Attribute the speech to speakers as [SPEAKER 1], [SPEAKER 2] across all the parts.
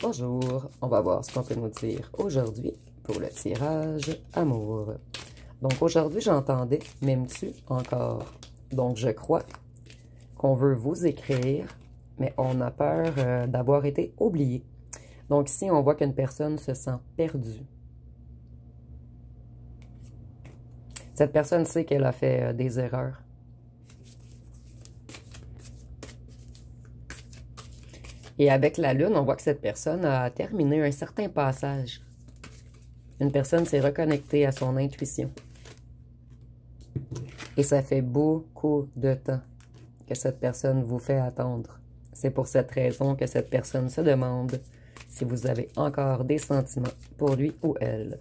[SPEAKER 1] Bonjour, on va voir ce qu'on peut nous dire aujourd'hui pour le tirage amour. Donc aujourd'hui, j'entendais « m'aimes-tu encore ?» Donc je crois qu'on veut vous écrire, mais on a peur d'avoir été oublié. Donc ici, on voit qu'une personne se sent perdue. Cette personne sait qu'elle a fait des erreurs. Et avec la lune, on voit que cette personne a terminé un certain passage. Une personne s'est reconnectée à son intuition. Et ça fait beaucoup de temps que cette personne vous fait attendre. C'est pour cette raison que cette personne se demande si vous avez encore des sentiments pour lui ou elle.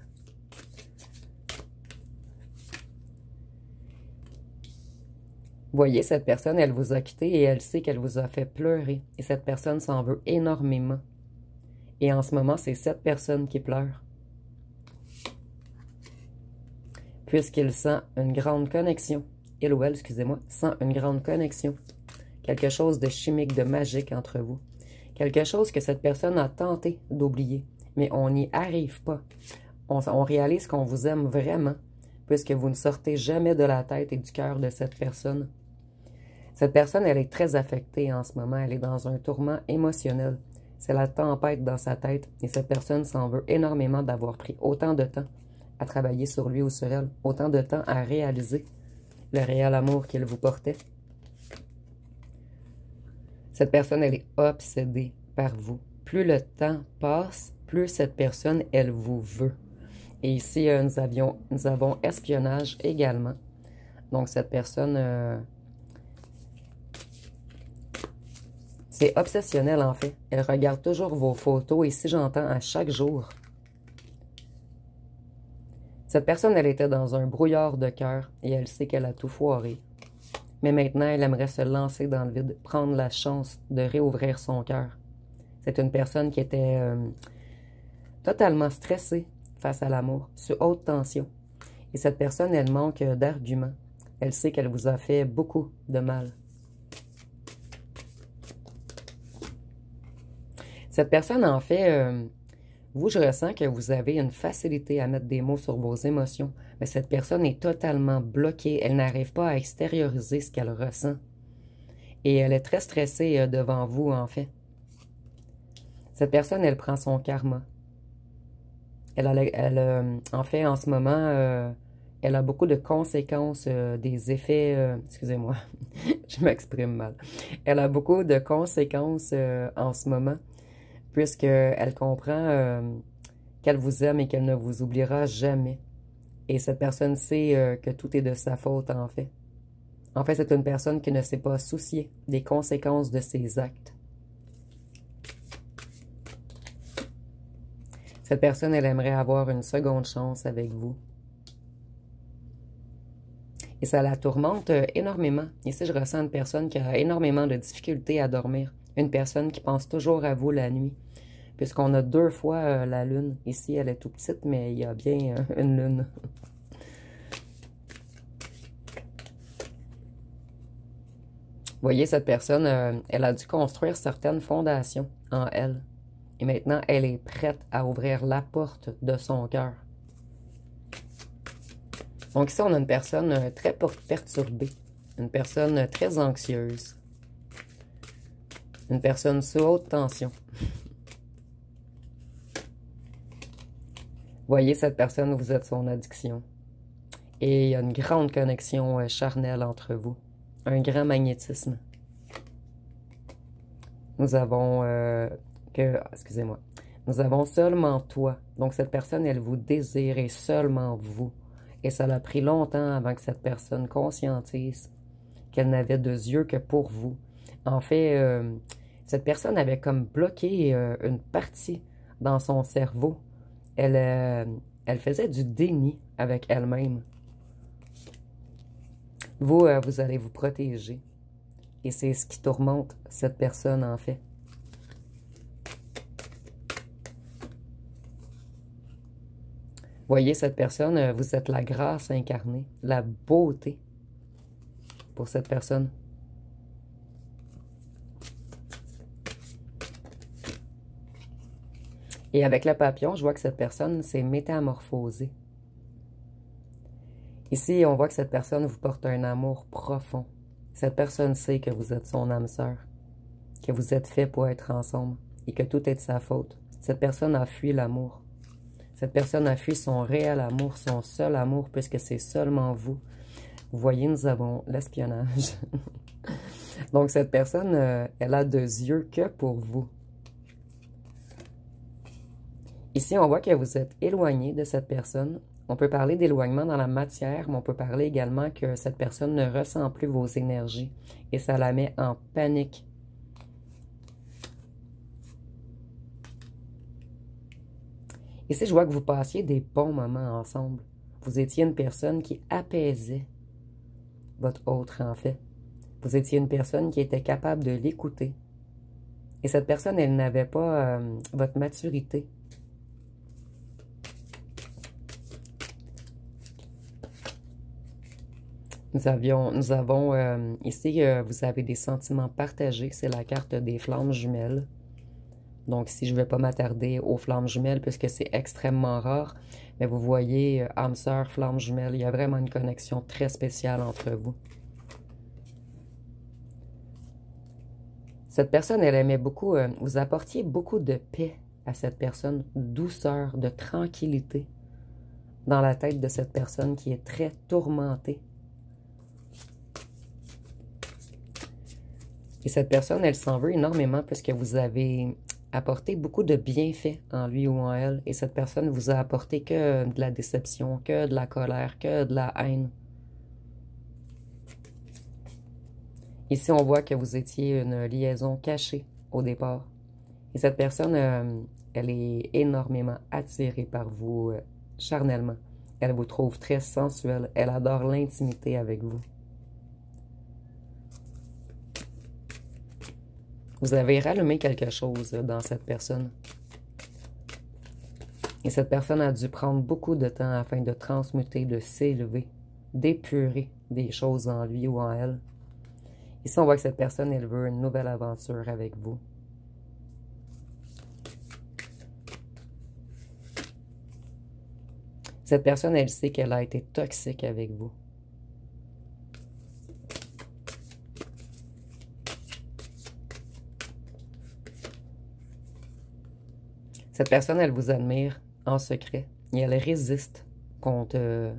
[SPEAKER 1] Voyez, cette personne, elle vous a quitté et elle sait qu'elle vous a fait pleurer. Et cette personne s'en veut énormément. Et en ce moment, c'est cette personne qui pleure. Puisqu'il sent une grande connexion. Il ou elle, excusez-moi, sent une grande connexion. Quelque chose de chimique, de magique entre vous. Quelque chose que cette personne a tenté d'oublier. Mais on n'y arrive pas. On réalise qu'on vous aime vraiment. Puisque vous ne sortez jamais de la tête et du cœur de cette personne. Cette personne, elle est très affectée en ce moment. Elle est dans un tourment émotionnel. C'est la tempête dans sa tête. Et cette personne s'en veut énormément d'avoir pris autant de temps à travailler sur lui ou sur elle. Autant de temps à réaliser le réel amour qu'il vous portait. Cette personne, elle est obsédée par vous. Plus le temps passe, plus cette personne, elle vous veut. Et ici, nous avons espionnage également. Donc, cette personne... c'est obsessionnel, en fait. Elle regarde toujours vos photos. Et si j'entends à chaque jour... Cette personne, elle était dans un brouillard de cœur. Et elle sait qu'elle a tout foiré. Mais maintenant, elle aimerait se lancer dans le vide. Prendre la chance de réouvrir son cœur. C'est une personne qui était totalement stressée face à l'amour. Sous haute tension. Et cette personne, elle manque d'arguments. Elle sait qu'elle vous a fait beaucoup de mal. Cette personne, en fait, vous, je ressens que vous avez une facilité à mettre des mots sur vos émotions. Mais cette personne est totalement bloquée. Elle n'arrive pas à extérioriser ce qu'elle ressent. Et elle est très stressée devant vous, en fait. Cette personne, elle prend son karma. En fait, en ce moment, elle a beaucoup de conséquences des effets... excusez-moi, je m'exprime mal. Elle a beaucoup de conséquences en ce moment, puisqu'elle comprend qu'elle vous aime et qu'elle ne vous oubliera jamais. Et cette personne sait que tout est de sa faute, en fait. En fait, c'est une personne qui ne s'est pas souciée des conséquences de ses actes. Cette personne, elle aimerait avoir une seconde chance avec vous. Et ça la tourmente énormément. Ici, je ressens une personne qui a énormément de difficultés à dormir. Une personne qui pense toujours à vous la nuit. Puisqu'on a 2 fois la lune. Ici, elle est tout petite, mais il y a bien une lune. Vous voyez, cette personne, elle a dû construire certaines fondations en elle. Et maintenant, elle est prête à ouvrir la porte de son cœur. Donc ici, on a une personne très perturbée. Une personne très anxieuse. Une personne sous haute tension. Voyez, cette personne, vous êtes son addiction. Et il y a une grande connexion charnelle entre vous. Un grand magnétisme. Nous avons... excusez-moi. Nous avons seulement toi. Donc cette personne, elle vous désire et seulement vous. Et ça l'a pris longtemps avant que cette personne conscientise qu'elle n'avait de yeux que pour vous. En fait, cette personne avait comme bloqué une partie dans son cerveau. Elle faisait du déni avec elle-même. Vous, vous allez vous protéger. Et c'est ce qui tourmente cette personne, en fait. Voyez, cette personne, vous êtes la grâce incarnée, la beauté pour cette personne. Et avec le papillon, je vois que cette personne s'est métamorphosée. Ici, on voit que cette personne vous porte un amour profond. Cette personne sait que vous êtes son âme sœur, que vous êtes fait pour être ensemble et que tout est de sa faute. Cette personne a fui l'amour. Cette personne a fui son réel amour, son seul amour, puisque c'est seulement vous. Vous voyez, nous avons l'espionnage. Donc, cette personne, elle a deux yeux que pour vous. Ici, on voit que vous êtes éloigné de cette personne. On peut parler d'éloignement dans la matière, mais on peut parler également que cette personne ne ressent plus vos énergies et ça la met en panique. Ici, je vois que vous passiez des bons moments ensemble. Vous étiez une personne qui apaisait votre autre, en fait. Vous étiez une personne qui était capable de l'écouter. Et cette personne, elle n'avait pas votre maturité. Nous avons ici, vous avez des sentiments partagés. C'est la carte des flammes jumelles. Donc ici, je ne vais pas m'attarder aux flammes jumelles puisque c'est extrêmement rare. Mais vous voyez, âme sœur, flammes jumelles, il y a vraiment une connexion très spéciale entre vous. Cette personne, elle aimait beaucoup, vous apportiez beaucoup de paix à cette personne, douceur, de tranquillité dans la tête de cette personne qui est très tourmentée. Et cette personne, elle s'en veut énormément puisque vous avez apporté beaucoup de bienfaits en lui ou en elle. Et cette personne vous a apporté que de la déception, que de la colère, que de la haine. Ici, on voit que vous étiez une liaison cachée au départ. Et cette personne, elle est énormément attirée par vous charnellement. Elle vous trouve très sensuelle. Elle adore l'intimité avec vous. Vous avez rallumé quelque chose dans cette personne. Et cette personne a dû prendre beaucoup de temps afin de transmuter, de s'élever, d'épurer des choses en lui ou en elle. Ici, on voit que cette personne, elle veut une nouvelle aventure avec vous. Cette personne, elle sait qu'elle a été toxique avec vous. Cette personne, elle vous admire en secret et elle résiste contre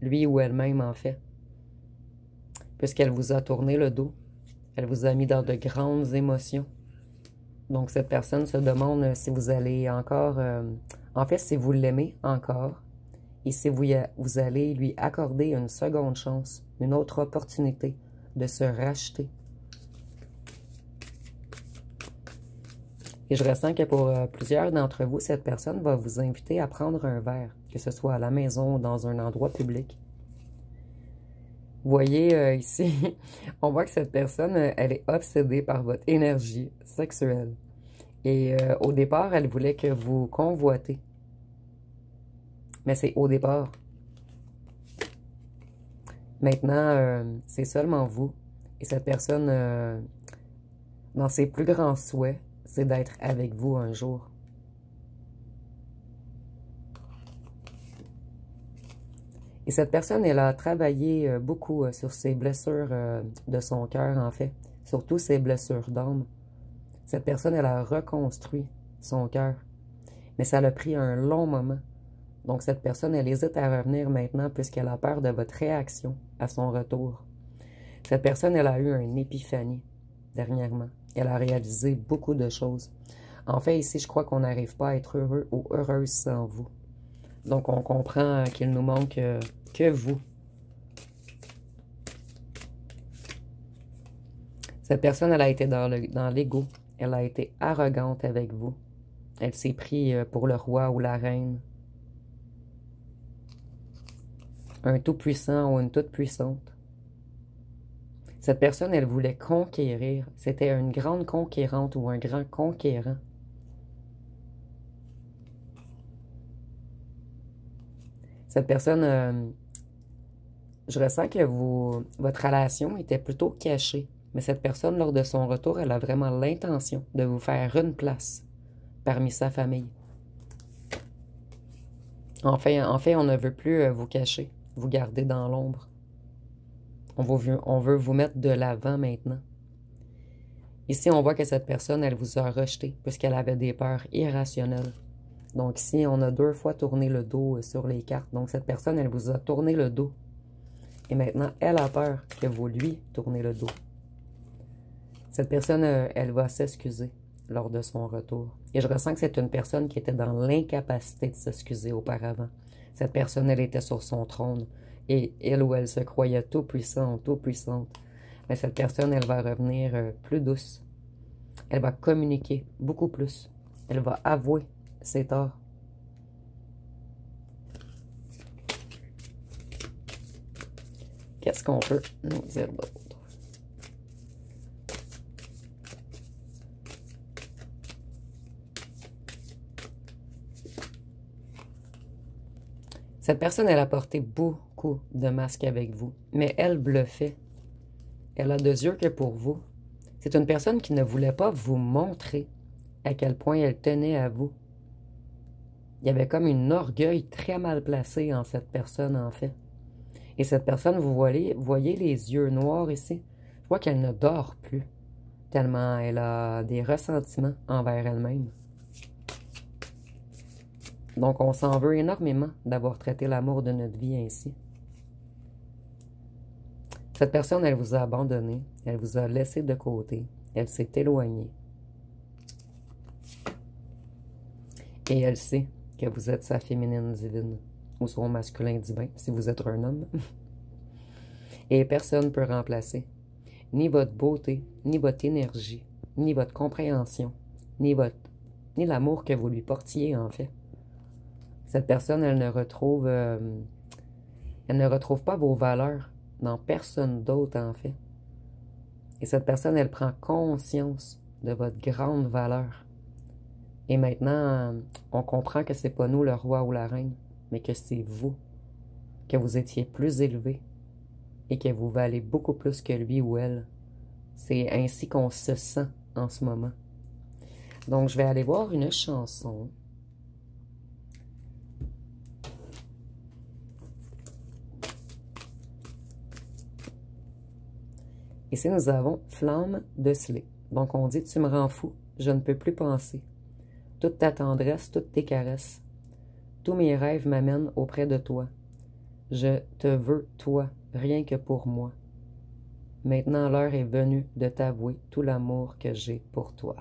[SPEAKER 1] lui ou elle-même, en fait. Puisqu'elle vous a tourné le dos, elle vous a mis dans de grandes émotions. Donc, cette personne se demande si vous allez encore... en fait, si vous l'aimez encore et si vous allez lui accorder une seconde chance, une autre opportunité de se racheter. Et je ressens que pour plusieurs d'entre vous, cette personne va vous inviter à prendre un verre, que ce soit à la maison ou dans un endroit public. Vous voyez ici, on voit que cette personne, elle est obsédée par votre énergie sexuelle. Et au départ, elle voulait que vous convoitez. Mais c'est au départ. Maintenant, c'est seulement vous. Et cette personne, dans ses plus grands souhaits, c'est d'être avec vous un jour. Et cette personne, elle a travaillé beaucoup sur ses blessures de son cœur, en fait. Surtout ses blessures d'âme. Cette personne, elle a reconstruit son cœur. Mais ça a pris un long moment. Donc, cette personne, elle hésite à revenir maintenant puisqu'elle a peur de votre réaction à son retour. Cette personne, elle a eu une épiphanie dernièrement. Elle a réalisé beaucoup de choses. En fait, ici, je crois qu'on n'arrive pas à être heureux ou heureuse sans vous. Donc, on comprend qu'il nous manque que vous. Cette personne, elle a été dans l'ego. Elle a été arrogante avec vous. Elle s'est pris pour le roi ou la reine. Un tout-puissant ou une toute-puissante. Cette personne, elle voulait conquérir. C'était une grande conquérante ou un grand conquérant. Cette personne, je ressens que votre relation était plutôt cachée. Mais cette personne, lors de son retour, elle a vraiment l'intention de vous faire une place parmi sa famille. En fait, on ne veut plus vous cacher, vous garder dans l'ombre. On veut vous mettre de l'avant maintenant. Ici, on voit que cette personne, elle vous a rejeté puisqu'elle avait des peurs irrationnelles. Donc ici, on a 2 fois tourné le dos sur les cartes. Donc cette personne, elle vous a tourné le dos. Et maintenant, elle a peur que vous lui tournez le dos. Cette personne, elle va s'excuser lors de son retour. Et je ressens que c'est une personne qui était dans l'incapacité de s'excuser auparavant. Cette personne, elle était sur son trône. Et elle ou elle se croyait tout puissante, tout puissante. Mais cette personne, elle va revenir plus douce. Elle va communiquer beaucoup plus. Elle va avouer ses torts. Qu'est-ce qu'on peut nous dire d'autre? Cette personne, elle a porté beaucoup de masques avec vous, mais elle bluffait. Elle a 2 yeux que pour vous. C'est une personne qui ne voulait pas vous montrer à quel point elle tenait à vous. Il y avait comme un orgueil très mal placé en cette personne, en fait. Et cette personne, vous voyez les yeux noirs ici. Je vois qu'elle ne dort plus, tellement elle a des ressentiments envers elle-même. Donc, on s'en veut énormément d'avoir traité l'amour de notre vie ainsi. Cette personne, elle vous a abandonné, elle vous a laissé de côté, elle s'est éloignée. Et elle sait que vous êtes sa féminine divine, ou son masculin divin, si vous êtes un homme. Et personne ne peut remplacer ni votre beauté, ni votre énergie, ni votre compréhension, ni l'amour que vous lui portiez, en fait. Cette personne, elle ne retrouve pas vos valeurs dans personne d'autre, en fait. Et cette personne, elle prend conscience de votre grande valeur. Et maintenant, on comprend que c'est pas nous, le roi ou la reine, mais que c'est vous, que vous étiez plus élevé et que vous valez beaucoup plus que lui ou elle. C'est ainsi qu'on se sent en ce moment. Donc, je vais aller voir une chanson. Ici, nous avons Flamme de Slé. Donc, on dit « Tu me rends fou, je ne peux plus penser. Toute ta tendresse, toutes tes caresses. Tous mes rêves m'amènent auprès de toi. Je te veux, toi, rien que pour moi. Maintenant, l'heure est venue de t'avouer tout l'amour que j'ai pour toi. »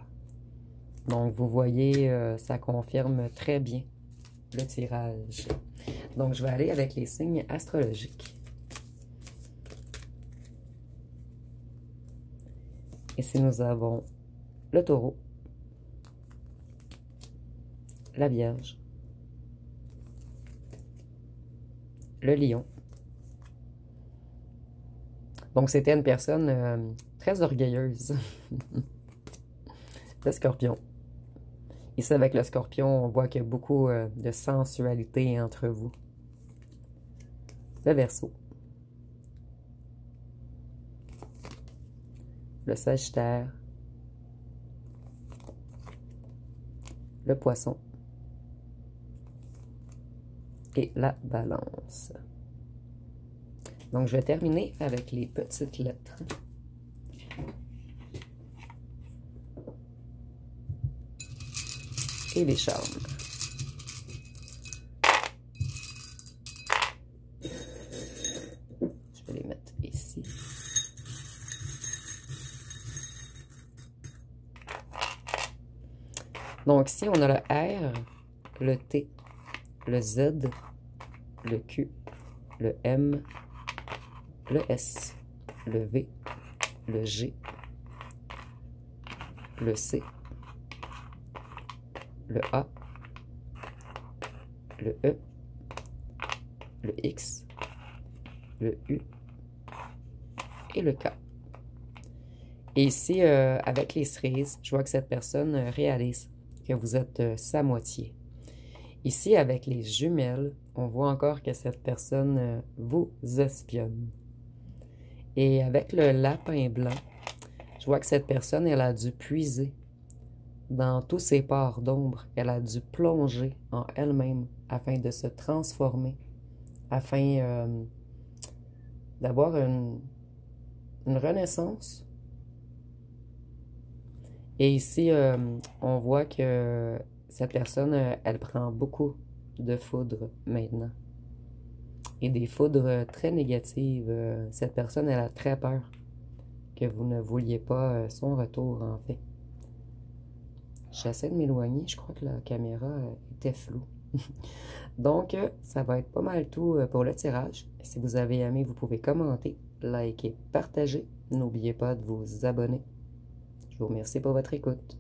[SPEAKER 1] Donc, vous voyez, ça confirme très bien le tirage. Donc, je vais aller avec les signes astrologiques. Ici, nous avons le taureau, la vierge, le lion. Donc, c'était une personne très orgueilleuse. Le scorpion. Ici, avec le scorpion, on voit qu'il y a beaucoup de sensualité entre vous. Le Verseau. Le Sagittaire, le Poisson et la Balance. Donc, je vais terminer avec les petites lettres. Et les charmes. Je vais les mettre ici. Donc, ici, on a le R, le T, le Z, le Q, le M, le S, le V, le G, le C, le A, le E, le X, le U et le K. Et ici, avec les cerises, je vois que cette personne réalise que vous êtes sa moitié. Ici, avec les jumelles, on voit encore que cette personne vous espionne. Et avec le lapin blanc, je vois que cette personne, elle a dû puiser dans tous ses parts d'ombre, elle a dû plonger en elle-même afin de se transformer, afin d'avoir une renaissance. Et ici, on voit que cette personne, elle prend beaucoup de foudre maintenant. Et des foudres très négatives. Cette personne, elle a très peur que vous ne vouliez pas son retour, en fait. J'essaie de m'éloigner. Je crois que la caméra était floue. Donc, ça va être pas mal tout pour le tirage. Si vous avez aimé, vous pouvez commenter, liker, partager. N'oubliez pas de vous abonner. Je vous remercie pour votre écoute.